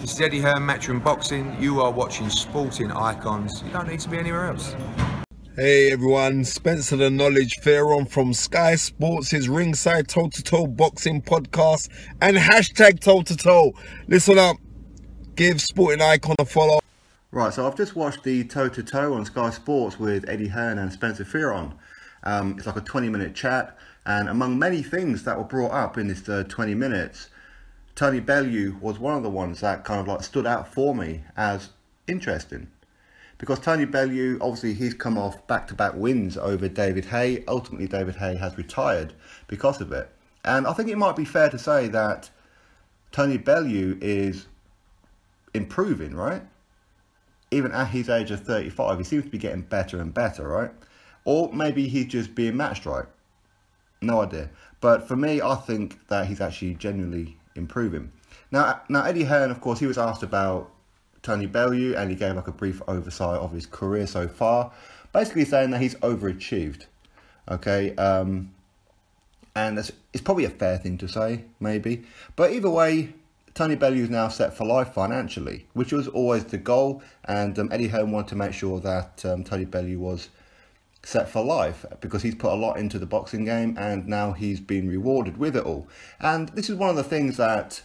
This is Eddie Hearn, Matchroom Boxing. You are watching Sporting Icons. You don't need to be anywhere else. Hey everyone, Spencer the Knowledge Pharaoh from Sky Sports' Ringside Toe-to-Toe Boxing Podcast and hashtag Toe-to-Toe. Listen up, give Sporting Icon a follow. Right, so I've just watched the Toe-to-Toe on Sky Sports with Eddie Hearn and Spencer Pharaoh. It's like a 20-minute chat, and among many things that were brought up in this 20 minutes, Tony Bellew was one of the ones that kind of like stood out for me as interesting. Because Tony Bellew, obviously he's come off back-to-back wins over David Haye. Ultimately, David Haye has retired because of it. And I think it might be fair to say that Tony Bellew is improving, right? Even at his age of 35, he seems to be getting better and better, right? Or maybe he's just being matched right. No idea. But for me, I think that he's actually genuinely improving. Now Eddie Hearn, of course, he was asked about Tony Bellew, and he gave like a brief oversight of his career so far, basically saying that he's overachieved. Okay, and it's probably a fair thing to say, maybe. But either way, Tony Bellew is now set for life financially, which was always the goal, and Eddie Hearn wanted to make sure that Tony Bellew was set for life because he's put a lot into the boxing game, and now he's been rewarded with it all. And this is one of the things that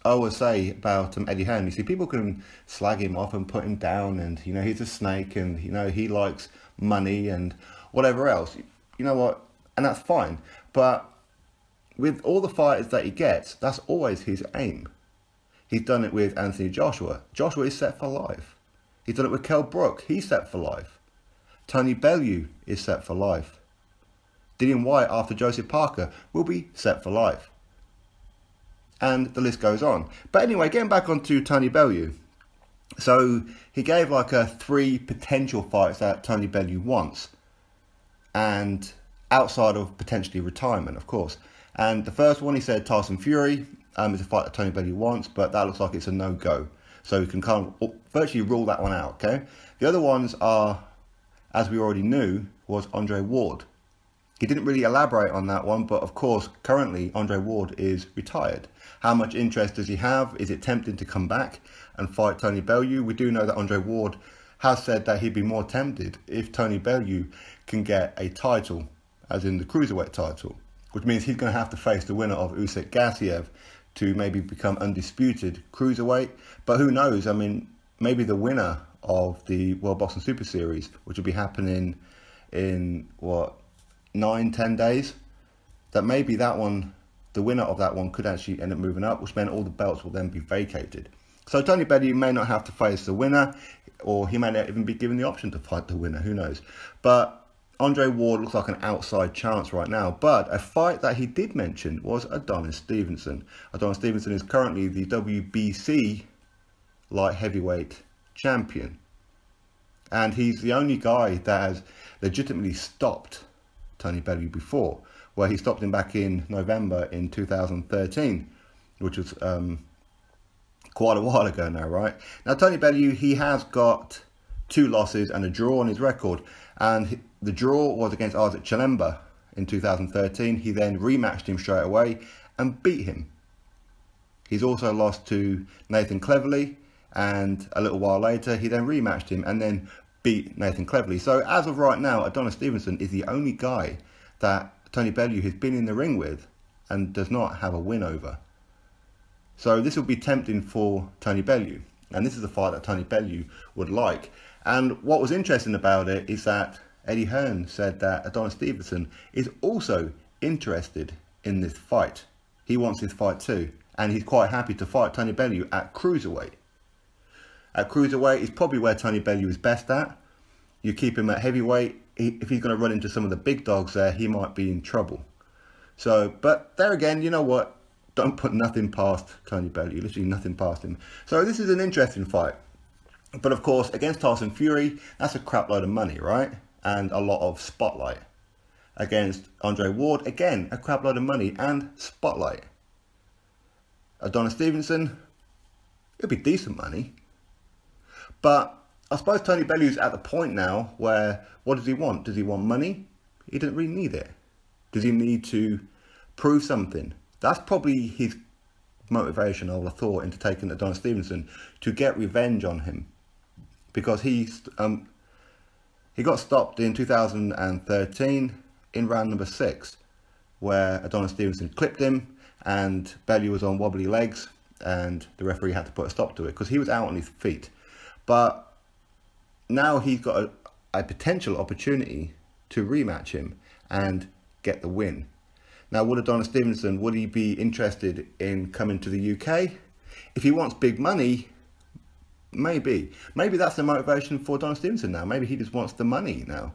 I always say about Eddie Hearn. You see, people can slag him off and put him down, and you know, he's a snake, and you know, he likes money and whatever else. You know what? And that's fine. But with all the fighters that he gets, that's always his aim. He's done it with Anthony Joshua. Joshua is set for life. He's done it with Kell Brook. He's set for life. Tony Bellew is set for life. Dillian Whyte, after Joseph Parker, will be set for life. And the list goes on. But anyway, getting back onto Tony Bellew. So he gave like 3 potential fights that Tony Bellew wants, and outside of potentially retirement, of course. And the first one, he said Tyson Fury is a fight that Tony Bellew wants, but that looks like it's a no-go. So we can kind of virtually rule that one out, okay? The other ones are, as we already knew, was Andre Ward. He didn't really elaborate on that one, but of course, currently Andre Ward is retired. How much interest does he have? Is it tempting to come back and fight Tony Bellew? We do know that Andre Ward has said that he'd be more tempted if Tony Bellew can get a title, as in the cruiserweight title, which means he's going to have to face the winner of Usyk Gassiev to maybe become undisputed cruiserweight. But who knows? I mean, maybe the winner of the World Boxing Super Series, which will be happening in, what, 9-10 days, that maybe that one, the winner of that one, could actually end up moving up, which meant all the belts will then be vacated. So Tony Bellew may not have to face the winner, or he may not even be given the option to fight the winner, who knows. But Andre Ward looks like an outside chance right now. But a fight that he did mention was Adonis Stevenson. Adonis Stevenson is currently the WBC light heavyweight champion, and he's the only guy that has legitimately stopped Tony Bellew before, where he stopped him back in November in 2013, which was quite a while ago now, right? Now Tony Bellew, he has got 2 losses and a draw on his record, and the draw was against Isaac Chilemba in 2013. He then rematched him straight away and beat him. He's also lost to Nathan Cleverly, and a little while later he then rematched him and then beat Nathan Cleverly. So as of right now, Adonis Stevenson is the only guy that Tony Bellew has been in the ring with and does not have a win over. So this will be tempting for Tony Bellew, and this is a fight that Tony Bellew would like. And what was interesting about it is that Eddie Hearn said that Adonis Stevenson is also interested in this fight. He wants this fight too, and he's quite happy to fight Tony Bellew at cruiserweight. At cruiserweight is probably where Tony Bellew is best at. You keep him at heavyweight, if he's going to run into some of the big dogs there, he might be in trouble. So, but there again, you know what? Don't put nothing past Tony Bellew, literally nothing past him. So this is an interesting fight. But of course, against Tyson Fury, that's a crap load of money, right? And a lot of spotlight. Against Andre Ward, again, a crap load of money and spotlight. Adonis Stevenson, it'll be decent money. But I suppose Tony Bellew's at the point now where, what does he want? Does he want money? He doesn't really need it. Does he need to prove something? That's probably his motivation, I would have thought, into taking Adonis Stevenson to get revenge on him, because he got stopped in 2013 in round number 6, where Adonis Stevenson clipped him and Bellew was on wobbly legs, and the referee had to put a stop to it because he was out on his feet. But now he's got a potential opportunity to rematch him and get the win. Now, would Adonis Stevenson, would he be interested in coming to the UK? If he wants big money, maybe. Maybe that's the motivation for Adonis Stevenson now. Maybe he just wants the money now.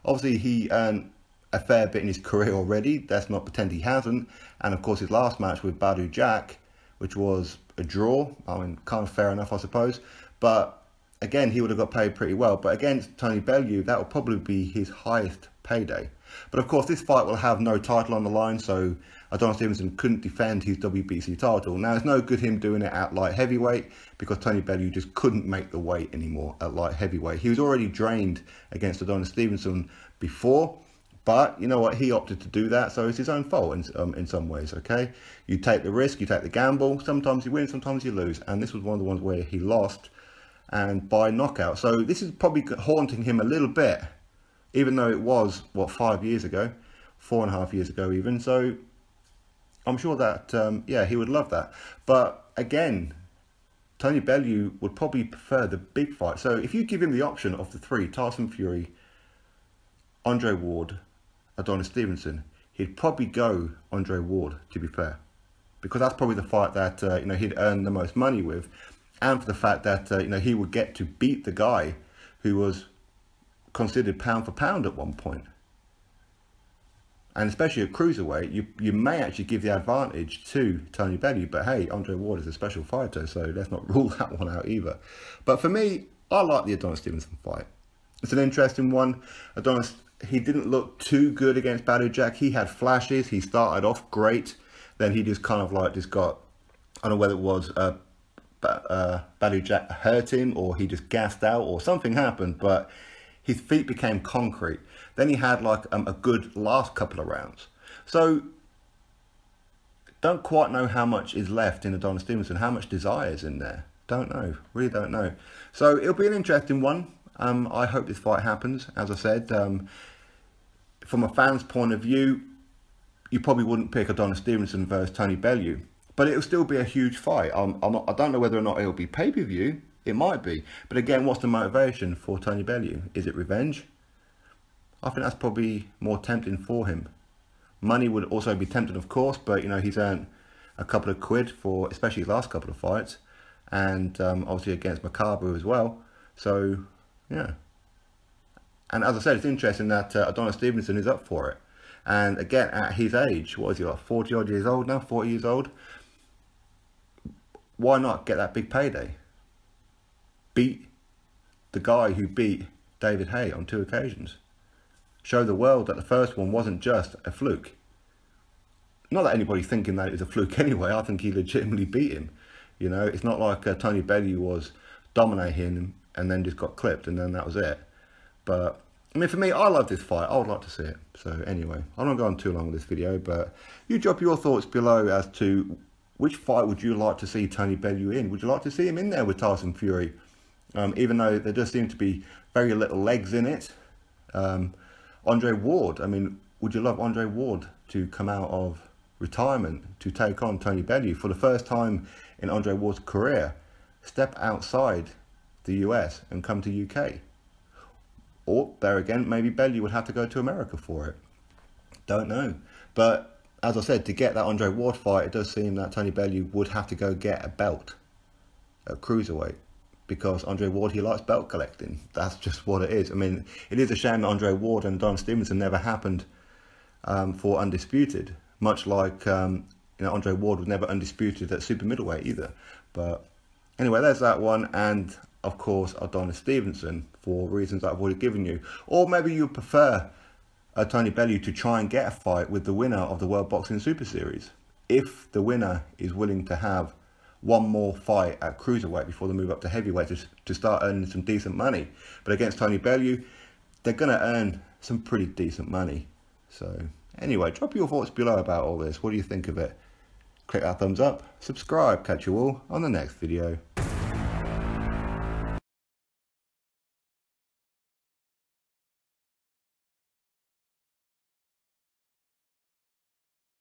Obviously, he earned a fair bit in his career already. Let's not pretend he hasn't. And of course, his last match with Badou Jack, which was a draw. I mean, kind of fair enough, I suppose. But again, he would have got paid pretty well. But against Tony Bellew, that would probably be his highest payday. But of course, this fight will have no title on the line, so Adonis Stevenson couldn't defend his WBC title. Now, it's no good him doing it at light heavyweight, because Tony Bellew just couldn't make the weight anymore at light heavyweight. He was already drained against Adonis Stevenson before, but you know what? He opted to do that, so it's his own fault in some ways, okay? You take the risk, you take the gamble. Sometimes you win, sometimes you lose, and this was one of the ones where he lost, and by knockout. So this is probably haunting him a little bit, even though it was, what, 5 years ago, 4.5 years ago even. So I'm sure that, yeah, he would love that. But again, Tony Bellew would probably prefer the big fight. So if you give him the option of the 3, Tyson Fury, Andre Ward, Adonis Stevenson, he'd probably go Andre Ward, to be fair. Because that's probably the fight that, you know, he'd earn the most money with. And for the fact that, you know, he would get to beat the guy who was considered pound for pound at one point. And especially at cruiserweight, you may actually give the advantage to Tony Bellew. But hey, Andre Ward is a special fighter, so let's not rule that one out either. But for me, I like the Adonis Stevenson fight. It's an interesting one. Adonis, he didn't look too good against Badou Jack. He had flashes. He started off great. Then he just kind of like just got, I don't know whether it was Badou Jack hurt him, or he just gassed out, or something happened, but his feet became concrete. Then he had like a good last couple of rounds. So don't quite know how much is left in Adonis Stevenson, how much desire is in there. Don't know, really don't know. So it'll be an interesting one. I hope this fight happens. As I said, from a fan's point of view, you probably wouldn't pick Adonis Stevenson versus Tony Bellew, but it'll still be a huge fight. I don't know whether or not it'll be pay-per-view. It might be. But again, what's the motivation for Tony Bellew? Is it revenge? I think that's probably more tempting for him. Money would also be tempting, of course, but you know, he's earned a couple of quid for especially his last couple of fights, and obviously against Macabre as well. So yeah. And as I said, it's interesting that Adonis Stevenson is up for it. And again, at his age, what is he, like 40 odd years old now, 40 years old? Why not get that big payday? Beat the guy who beat David Haye on 2 occasions. Show the world that the first one wasn't just a fluke. Not that anybody's thinking that it was a fluke anyway. I think he legitimately beat him. You know, it's not like Tony Bellew was dominating him and then just got clipped and then that was it. But I mean, for me, I love this fight. I would like to see it. So anyway, I'm not going too long with this video, but you drop your thoughts below as to which fight would you like to see Tony Bellew in? Would you like to see him in there with Tyson Fury? Even though there does seem to be very little legs in it. Andre Ward, I mean, would you love Andre Ward to come out of retirement to take on Tony Bellew for the first time in Andre Ward's career? Step outside the US and come to UK. Or, there again, maybe Bellew would have to go to America for it. Don't know. But, as I said, to get that Andre Ward fight, it does seem that Tony Bellew would have to go get a belt at cruiserweight. Because Andre Ward, he likes belt collecting. That's just what it is. I mean, it is a shame that Andre Ward and Adonis Stevenson never happened for undisputed. Much like, you know, Andre Ward was never undisputed at super middleweight either. But anyway, there's that one. And, of course, Adonis Stevenson for reasons that I've already given you. Or maybe you prefer Tony Bellew to try and get a fight with the winner of the World Boxing Super Series. If the winner is willing to have one more fight at cruiserweight before they move up to heavyweight to start earning some decent money. But against Tony Bellew, they're going to earn some pretty decent money. So anyway, drop your thoughts below about all this. What do you think of it? click that thumbs up, subscribe. Catch you all on the next video.